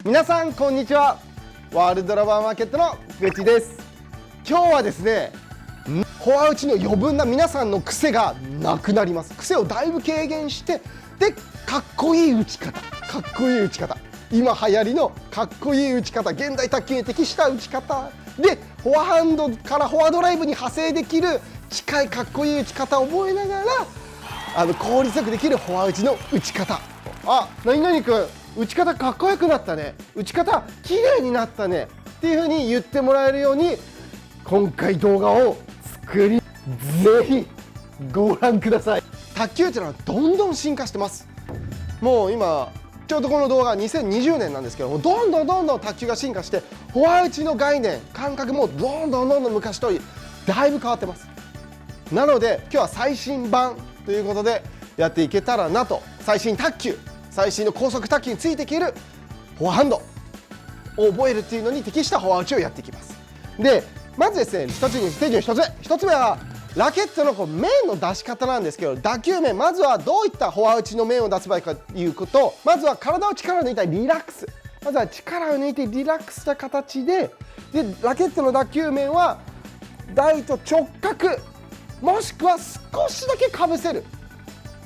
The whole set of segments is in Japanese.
皆さんこんにちは。ワールドラバーマーケットのぐちです。今日はですね、フォア打ちの余分な皆さんの癖がなくなります。癖をだいぶ軽減して、でかっこいい打ち方、今流行りのかっこいい打ち方、現代卓球に適した打ち方で、フォアハンドからフォアドライブに派生できる近いかっこいい打ち方を覚えながら、効率よくできるフォア打ちの打ち方。何々くん、打ち方かっこよくなったね、打ち方綺麗になったねっていう風に言ってもらえるように、今回動画を作り、ぜひご覧ください。卓球っていうのはどんどん進化してます。もう今ちょうどこの動画2020年なんですけども、どんどん卓球が進化して、フォア打ちの概念、感覚もどんどん昔とだいぶ変わってます。なので今日は最新版ということでやっていけたらなと。最新卓球、最新の高速卓球についていけるフォアハンドを覚えるっていうのに適したフォア打ちをやっていきます。でまずですね、ステージの1つ目はラケットの面の出し方なんですけど、打球面、まずはどういったフォア打ちの面を出せばいいかということ、まずは体を力を抜いたリラックス、まずは力を抜いてリラックスした形で、ラケットの打球面は台と直角、もしくは少しだけかぶせる、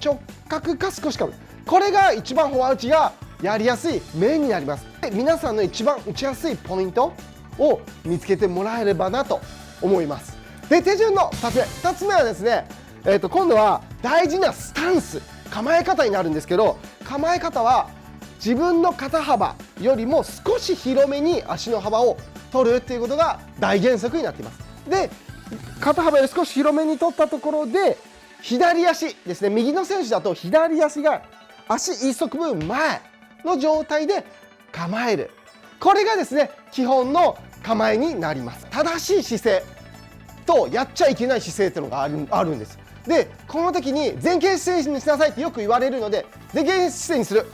直角か少しかぶせる、これが一番フォア打ちがやりやすい面になります。で皆さんの一番打ちやすいポイントを見つけてもらえればなと思います。で手順の2つ目はですね、今度は大事なスタンス、構え方になるんですけど、構え方は自分の肩幅よりも少し広めに足の幅を取るっていうことが大原則になっています。で肩幅より少し広めに取ったところで、左足ですね、右の選手だと左足が足一足分前の状態で構える、これがですね基本の構えになります。正しい姿勢とやっちゃいけない姿勢っていうのがあるんです。でこの時に前傾姿勢にしなさいってよく言われるので、前傾姿勢にする、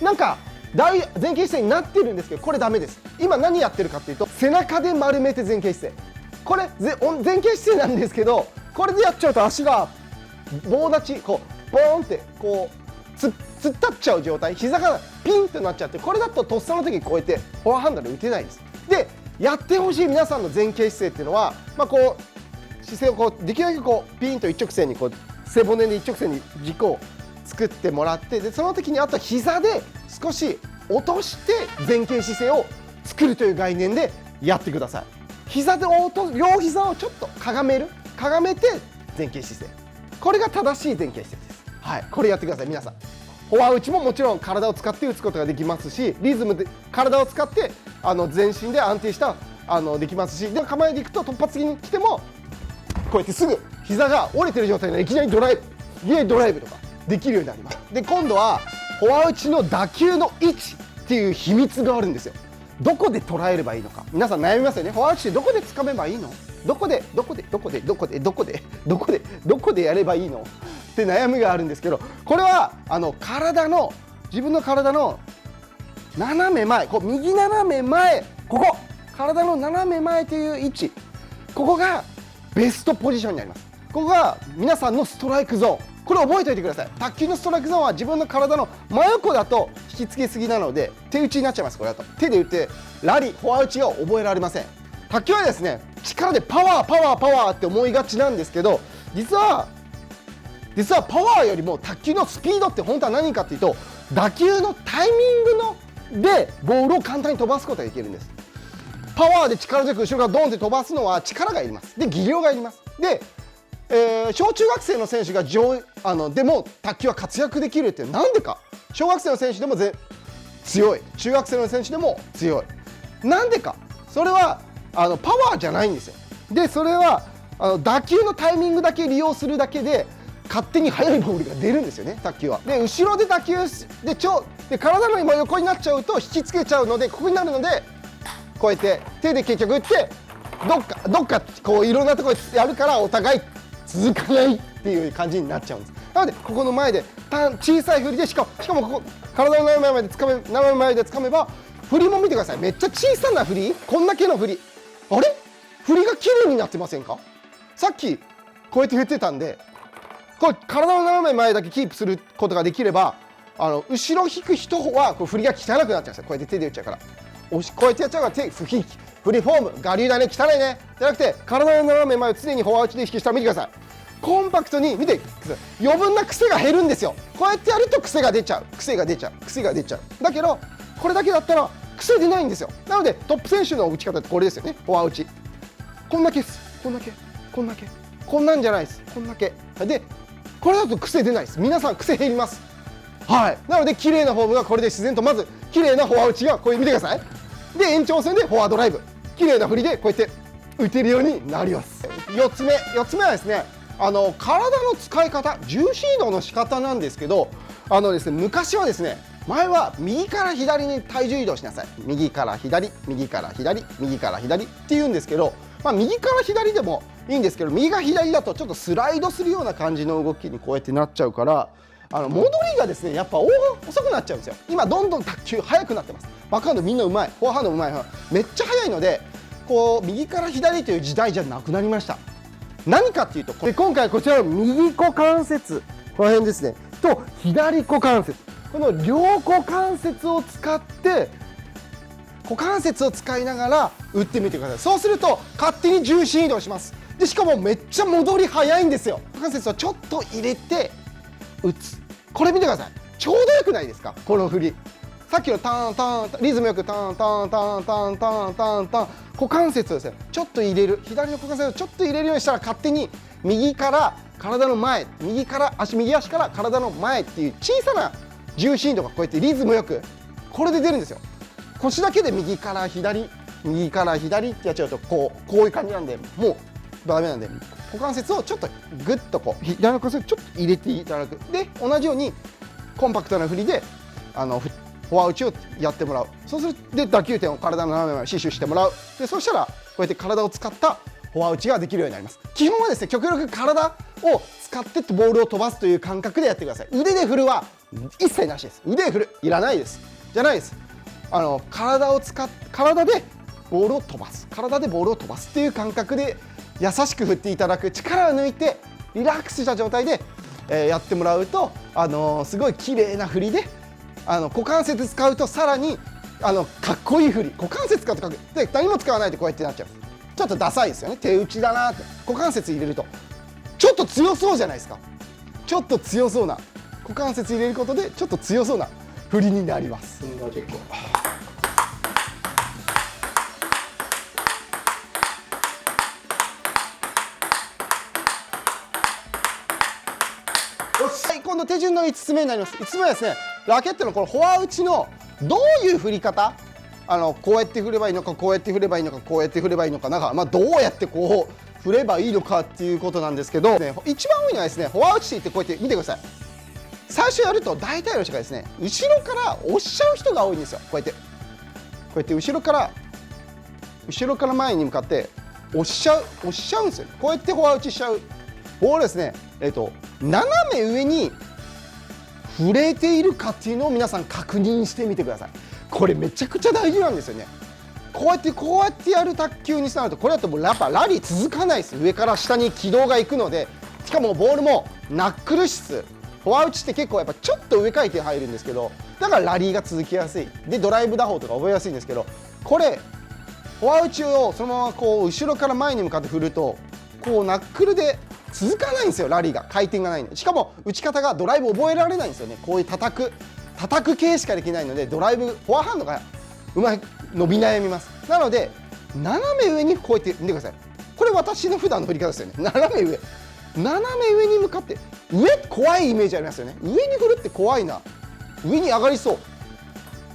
なんか前傾姿勢になってるんですけど、これダメです。今何やってるかっていうと、背中で丸めて前傾姿勢、これ前傾姿勢なんですけど、これでやっちゃうと足が棒立ち、ボーンって突っ立っちゃう状態、膝がピンってなっちゃって、これだととっさの時にこうやってフォアハンドで打てないです。でやってほしい皆さんの前傾姿勢っていうのは、姿勢をできるだけピンと一直線に背骨で一直線に軸を作ってもらって、でその時にあと膝で少し落として前傾姿勢を作るという概念でやってください。膝で両膝をちょっとかがめて前傾姿勢、これが正しい前傾姿勢です。はい、これやってください皆さん。フォア打ちももちろん体を使って打つことができますし、リズムで体を使って全身で安定したできますし、で構えでいくと突発的に来てもこうやってすぐ膝が折れてる状態でいきなりドライブとかできるようになります。で今度はフォア打ちの打球の位置っていう秘密があるんですよ。どこで捉えればいいのか、皆さん悩みますよね。フォア打ちってどこで掴めばいいの、どこでやればいいのって悩みがあるんですけど、これは自分の体の斜め前、右斜め前、体の斜め前という位置、ここがベストポジションになります。ここが皆さんのストライクゾーン、これ覚えておいてください。卓球のストライクゾーンは自分の体の真横だと引きつけすぎなので手打ちになっちゃいます。これだと手で打ってラリー、フォア打ちが覚えられません。卓球はですね、力でパワーって思いがちなんですけど、実はパワーよりも卓球のスピードって本当は何かっていうと、打球のタイミングでボールを簡単に飛ばすことができるんです。パワーで力強く後ろからドンって飛ばすのは力がいります。で技量がいります。で、小中学生の選手がでも卓球は活躍できるってなんでか。小学生の選手でも強い、中学生の選手でも強い、なんでか。それはパワーじゃないんですよ。でそれは打球のタイミングだけ利用するだけで勝手に速いボールが出るんですよね、卓球は。で後ろで打球で体の今横になっちゃうと引きつけちゃうので、ここになるのでこうやって手で結局打って、どっかいろんなところでやるからお互い続かないっていう感じになっちゃうんです。なのでここの前で小さい振りで、しかもここ体の斜め前で掴めば、振りも見てください。めっちゃ小さな振り、こんだけの振り、あれ振りが綺麗になってませんか。さっきこうやって振ってたんで、これ体の斜め前だけキープすることができれば、後ろ引く人はこう振りが汚くなっちゃうんですよ。こうやって手で打っちゃうから、こうやってやっちゃうから振りフォーム我流だね汚いねじゃなくて、体の斜め前を常にフォア打ちで意識したら見てください。コンパクトに見て、余分な癖が減るんですよ。こうやってやると癖が出ちゃうだけど、これだけだったら癖出ないんですよ。なのでトップ選手の打ち方ってこれですよね。フォア打ちこんだけです。こんなんじゃないです。こんだけで、これだと癖出ないです。皆さん癖減ります。はい、なので綺麗なフォームがこれで自然と、まず綺麗なフォア打ちがこういう見てください。で延長戦でフォアドライブ綺麗な振りでこうやって打てるようになります。4つ目はですね、体の使い方、重心移動の仕方なんですけど、ですね、昔はですね、前は右から左に体重移動しなさい、右から左右から左右から左っていうんですけど、右から左でもいいんですけど、右が左だとちょっとスライドするような感じの動きにこうやってなっちゃうから、戻りがですねやっぱ遅くなっちゃうんですよ。今どんどん卓球速くなってます。バックハンドみんなうまい、フォアハンドうまい、めっちゃ速いので、こう右から左という時代じゃなくなりました。何かっていうと、今回こちらの右股関節、この辺ですねと左股関節、この両股関節を使って股関節を使いながら打ってみてください。そうすると勝手に重心移動します。でしかもめっちゃ戻り早いんですよ。股関節をちょっと入れて打つ、これ見てください。ちょうどよくないですか、この振り。さっきのターンターンリズムよくターンターンターンターンターンターンターン、股関節をですねちょっと入れる、左の股関節をちょっと入れるようにしたら、勝手に右から体の前、右足から体の前っていう小さな重心移動がこうやってリズムよくこれで出るんですよ。腰だけで右から左右から左ってやっちゃうとこういう感じなんで、もうダメなんで、股関節をちょっとグッとこう左の股関節をちょっと入れていただく。で同じようにコンパクトな振りでフォア打ちをやってもらう。そうすると打球点を体の斜め前死守してもらう。でそしたらこうやって体を使ったフォア打ちができるようになります。基本はですね、極力体を使ってボールを飛ばすという感覚でやってください。腕で振るは一切なしです。腕で振るいらないです。じゃないです。体でボールを飛ばす、体でボールを飛ばすっていう感覚で優しく振っていただく、力を抜いてリラックスした状態で、やってもらうと、すごい綺麗な振りで、股関節使うとさらにかっこいい振り、股関節使うとかっこいいで、何も使わないとこうやってなっちゃう。ちょっとダサいですよね、手打ちだなって。股関節入れるとちょっと強そうじゃないですか。ちょっと強そうな股関節入れることでちょっと強そうな振りになります。はい、今度手順の5つ目になります。5つ目はですね、ラケットのこのフォア打ちのどういう振り方、こうやって振ればいいのか、こうやって振ればいいのか、こうやって振ればいいのか、なんかどうやってこう振ればいいのかっていうことなんですけど、一番多いのはですね、フォア打ちって言ってこうやって見てください。最初やると大体の人がですね、後ろから押しちゃう人が多いんですよ。こうやって後ろから前に向かって押しちゃうんですよ。こうやってフォア打ちしちゃう。ボールですね、斜め上に触れているかっていうのを皆さん確認してみてください。これめちゃくちゃ大事なんですよね。こうやってやる卓球になると、これだともうやっぱラリー続かないです。上から下に軌道がいくので、しかもボールもナックル質、フォア打ちって結構やっぱちょっと上回転入るんですけど、だからラリーが続きやすい。でドライブ打法とか覚えやすいんですけど、これフォア打ちをそのままこう後ろから前に向かって振ると、こうナックルで続かないんですよ。ラリーが回転がないんで、しかも打ち方がドライブ覚えられないんですよね。こういう叩く系しかできないので、ドライブフォアハンドがうまい伸び悩みます。なので斜め上にこうやって見てください。これ私の普段の振り方ですよね。斜め上に向かって、上怖いイメージありますよね。上に振るって怖いな、上に上がりそう。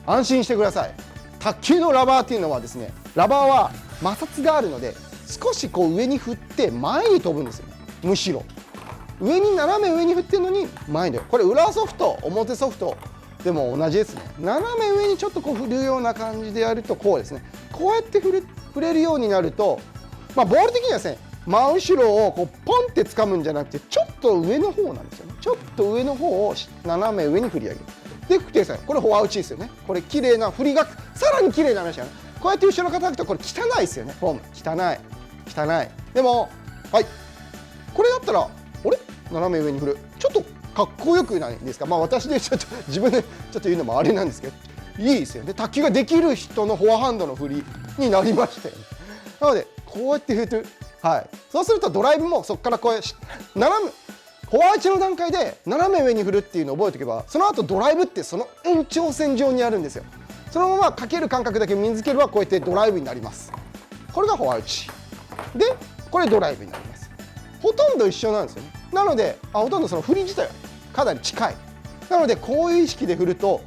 安心してください。卓球のラバーっていうのはですね、ラバーは摩擦があるので、少しこう上に振って前に飛ぶんですよね。むしろ斜め上に振ってるのに前に、これ裏ソフト表ソフトでも同じですね。斜め上にちょっとこう振るような感じでやるとこうですね。こうやって振れるようになると、ボール的にはですね、真後ろをこうポンって掴むんじゃなくて、ちょっと上の方なんですよね。ちょっと上の方を斜め上に振り上げる。で振ってください。これフォア打ちですよね。これ綺麗な振りがさらに綺麗になりましたよね。こうやって後ろから叩くとこれ汚いですよね。フォーム汚い。でもはい、これだったら斜め上に振る、ちょっとかっこよくないですか。まあ私でちょっと自分でちょっと言うのもあれなんですけど、いいですよね。卓球ができる人のフォアハンドの振りになりましたよね。なのでこうやって振る、はい、そうするとドライブもそこからこう斜めフォア打ちの段階で斜め上に振るっていうのを覚えておけば、その後ドライブってその延長線上にあるんですよ。そのままかける感覚だけ身につければこうやってドライブになります。これがフォア打ちで、これドライブになります。ほとんど一緒なんですよね。なのでほとんどその振り自体はかなり近い。なのでこういう意識で振ると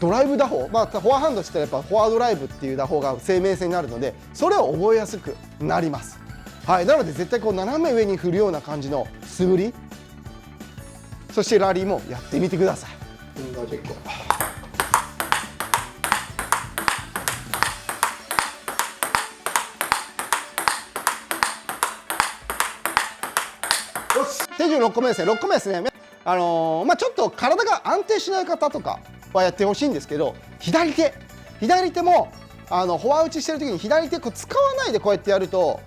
ドライブ打法、フォアハンドって言ったらやっぱフォアドライブっていう打法が生命線になるので、それを覚えやすくなります。はい、なので絶対こう斜め上に振るような感じの素振り、そしてラリーもやってみてください。手順6個目ですね。6個目ですね。ちょっと体が安定しない方とかはやってほしいんですけど、左手もフォア打ちしてる時に左手こう使わないでこうやってやると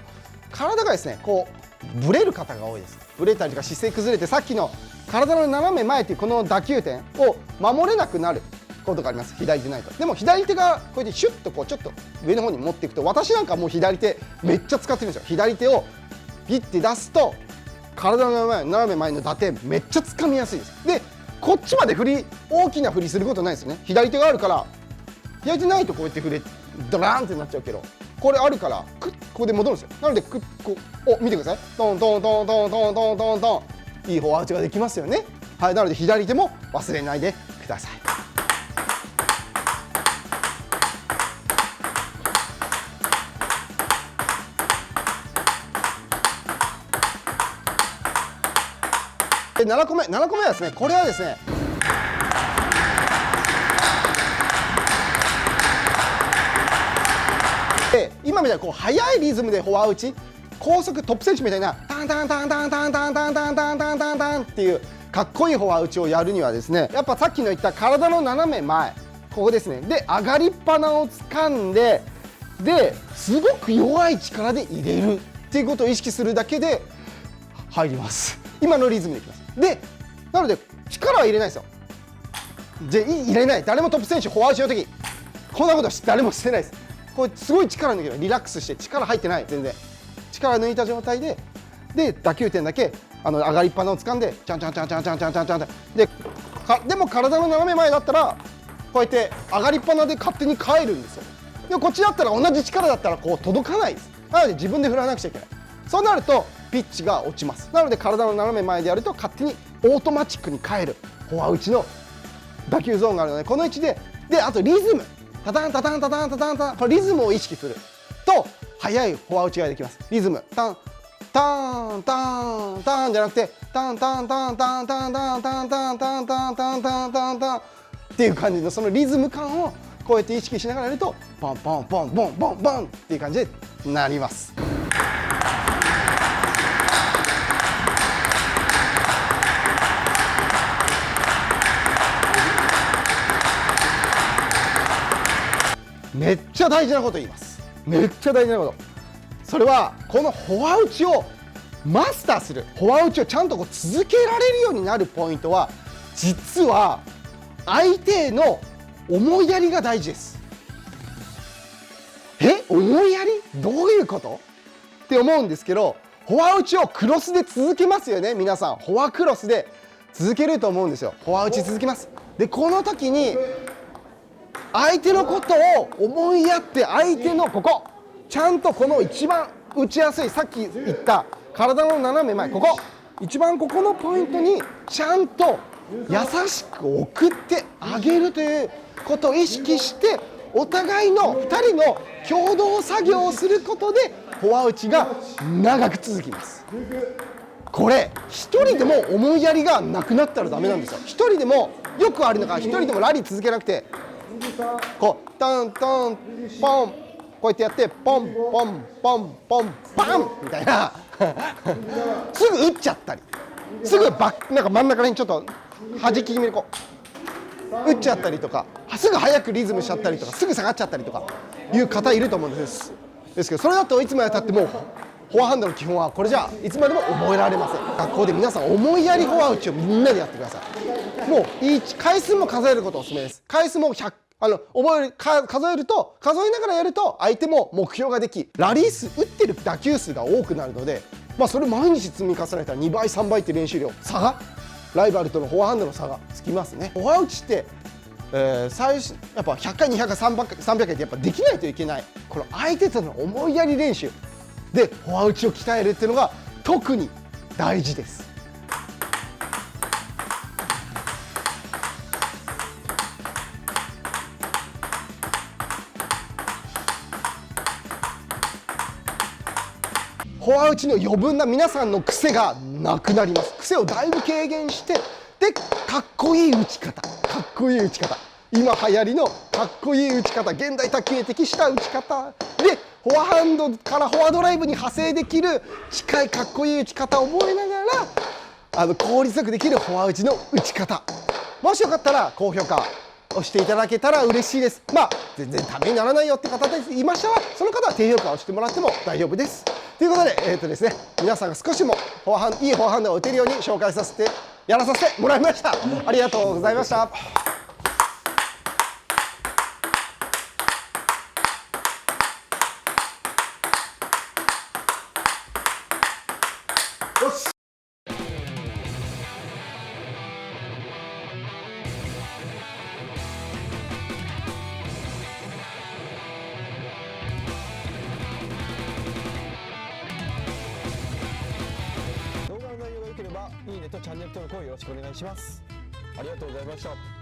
体がですねこうブレる方が多いです。ブレたりとか姿勢崩れて、さっきの体の斜め前っていうこの打球点を守れなくなることがあります。左手ないと。でも左手がこうやってシュッとこうちょっと上の方に持っていくと、私なんかもう左手めっちゃ使ってるんですよ。左手をピッて出すと体の斜め前の打点めっちゃ掴みやすいです。でこっちまで大きな振りすることないですよね。左手があるから、左手ないとこうやって振れドラーンってなっちゃうけど、これあるからここで戻るんですよ。なのでこう見てください。トントントントントントントントン、いいフォア打ちができますよね。はい、なので左手も忘れないでください。7個目はですね、これはですね今みたいにこう速いリズムでフォア打ち、高速トップ選手みたいなタンタンタンタンタンタンタンタンタンタンタンタンっていうかっこいいフォア打ちをやるにはですね、やっぱさっきの言った体の斜め前、ここですね、で上がりっぱなを掴んで、ですごく弱い力で入れるっていうことを意識するだけで入ります。今のリズムでいきます。でなので力は入れないですよ。入れない。誰もトップ選手フォア打ちの時こんなこと誰もしてないです。これすごい力抜ける、リラックスして力入ってない、全然力抜いた状態で打球点だけ上がりっぱなを掴んでチャンチャンチャンチャンチャンチャンチャンチャンチャンでも体の斜め前だったらこうやって上がりっぱなで勝手に帰るんですよ。でもこっちだったら同じ力だったらこう届かないです。なので自分で振らなくちゃいけない。そうなるとピッチが落ちます。なので体の斜め前でやると勝手にオートマチックに帰るフォア打ちの打球ゾーンがあるので、この位置であとリズムタタンタタンタタンタタンタン、これリズムを意識すると速いフォア打ちができます。リズムタンタンタンタンじゃなくてタンタンタンタンタンタンタンタンタンタンタンタンタンタンっていう感じのそのリズム感をこうやって意識しながらやるとポンポンポンポンポンポンっていう感じでなります。めっちゃ大事なこと言います。めっちゃ大事なこと。それはこのフォア打ちをマスターする、フォア打ちをちゃんと続けられるようになるポイントは、実は相手への思いやりが大事です。思いやりどういうことって思うんですけど、フォア打ちをクロスで続けますよね。皆さんフォアクロスで続けると思うんですよ。フォア打ち続けます。でこの時に相手のことを思いやって、相手のここちゃんとこの一番打ちやすい、さっき言った体の斜め前、ここ一番ここのポイントにちゃんと優しく送ってあげるということを意識して、お互いの2人の共同作業をすることでフォア打ちが長く続きます。これ1人でも思いやりがなくなったらダメなんですよ。1人でもよくあるのが、1人でもラリー続けなくてこうトントンポンこうやってやってポンポンポンポンパンみたいなすぐ打っちゃったり、すぐなんか真ん中にちょっと弾き気味にこう打っちゃったりとか、すぐ速くリズムしちゃったりとか、すぐ下がっちゃったりとかいう方いると思うんですけど、それだといつまでたってもフォアハンドの基本はこれじゃいつまでも覚えられません。学校で皆さん思いやりフォア打ちをみんなでやってください。もう回数も数えることおすすめです。回数も100数えながらやると相手も目標ができ、ラリー数打ってる打球数が多くなるので、それ毎日積み重ねたら2倍3倍って練習量ライバルとのフォアハンドの差がつきますね。フォア打ちって最初やっぱ100回200回300回ってやっぱできないといけない、この相手との思いやり練習でフォア打ちを鍛えるっていうのが特に大事です。フォア打ちの余分な皆さんの癖がなくなります。癖をだいぶ軽減して、でかっこいい打ち方、今流行りのかっこいい打ち方、現代卓球に適した打ち方でフォアハンドからフォアドライブに派生できる近いかっこいい打ち方を覚えながら効率よくできるフォア打ちの打ち方、もしよかったら高評価押していただけたら嬉しいです。全然ためにならないよって方でいましたら、その方は低評価を押してもらっても大丈夫です。ということで、ですね、皆さんが少しもいいフォアハンドを打てるように紹介やらさせてもらいました。ありがとうございました。よし。動画の内容が良ければいいねとチャンネル登録をよろしくお願いします。ありがとうございました。